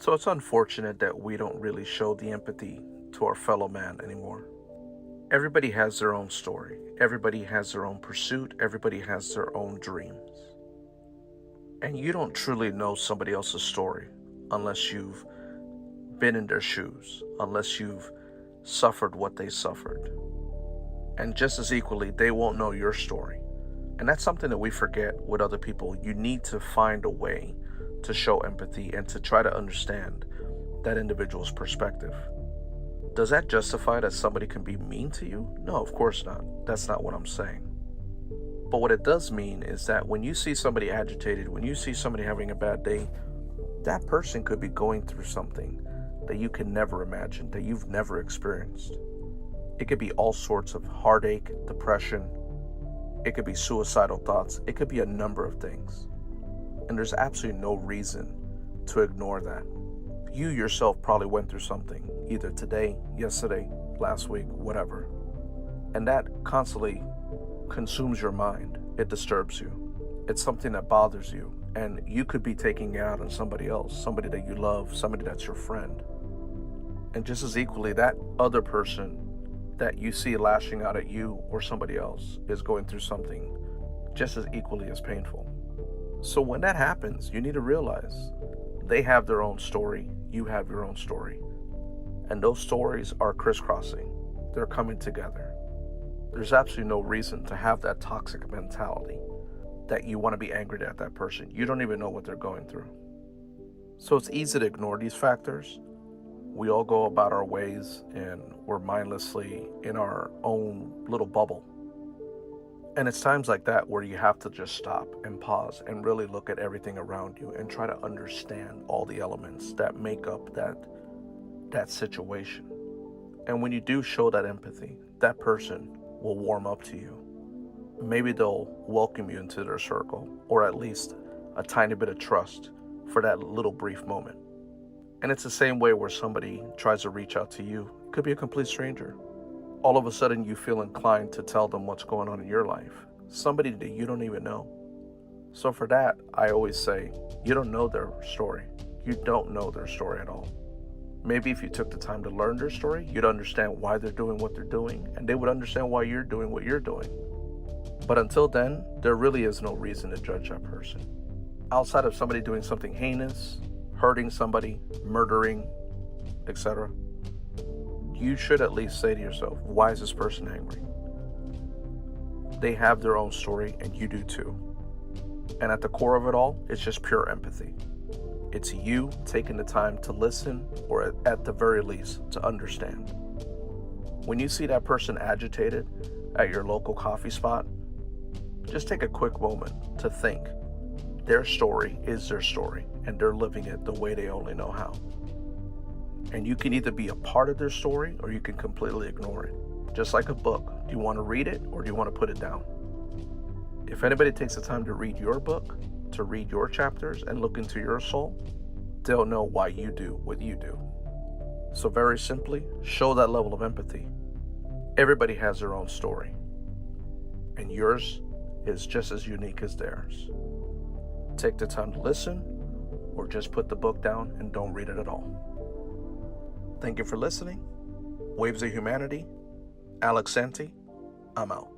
So it's unfortunate that we don't really show the empathy to our fellow man anymore. Everybody has their own story. Everybody has their own pursuit. Everybody has their own dreams. And you don't truly know somebody else's story unless you've been in their shoes, unless you've suffered what they suffered. And just as equally, they won't know your story. And that's something that we forget with other people. You need to find a way to show empathy and to try to understand that individual's perspective. Does that justify that somebody can be mean to you? No, of course not. That's not what I'm saying. But what it does mean is that when you see somebody agitated, when you see somebody having a bad day, that person could be going through something that you can never imagine, that you've never experienced. It could be all sorts of heartache, depression. It could be suicidal thoughts. It could be a number of things. And there's absolutely no reason to ignore that. You yourself probably went through something, either today, yesterday, last week, whatever. And that constantly consumes your mind. It disturbs you. It's something that bothers you. And you could be taking it out on somebody else, somebody that you love, somebody that's your friend. And just as equally, that other person that you see lashing out at you or somebody else is going through something just as equally as painful. So when that happens, you need to realize they have their own story, you have your own story. And those stories are crisscrossing. They're coming together. There's absolutely no reason to have that toxic mentality that you want to be angry at that person. You don't even know what they're going through. So it's easy to ignore these factors. We all go about our ways and we're mindlessly in our own little bubble. And it's times like that where you have to just stop and pause and really look at everything around you and try to understand all the elements that make up that situation. And when you do show that empathy, that person will warm up to you. Maybe they'll welcome you into their circle, or at least a tiny bit of trust for that little brief moment. And it's the same way where somebody tries to reach out to you. It could be a complete stranger. All of a sudden you feel inclined to tell them what's going on in your life. Somebody that you don't even know. So for that, I always say, you don't know their story. You don't know their story at all. Maybe if you took the time to learn their story, you'd understand why they're doing what they're doing, and they would understand why you're doing what you're doing. But until then, there really is no reason to judge that person. Outside of somebody doing something heinous, hurting somebody, murdering, etc., you should at least say to yourself, why is this person angry? They have their own story, and you do too. And at the core of it all, it's just pure empathy. It's you taking the time to listen, or at the very least, to understand. When you see that person agitated at your local coffee spot, just take a quick moment to think. Their story is their story, and they're living it the way they only know how. And you can either be a part of their story, or you can completely ignore it. Just like a book. Do you want to read it, or do you want to put it down? If anybody takes the time to read your book, to read your chapters, and look into your soul, they'll know why you do what you do. So very simply, show that level of empathy. Everybody has their own story, and yours is just as unique as theirs. Take the time to listen, or just put the book down and don't read it at all. Thank you for listening. Waves of Humanity, Alec, Santi, I'm out.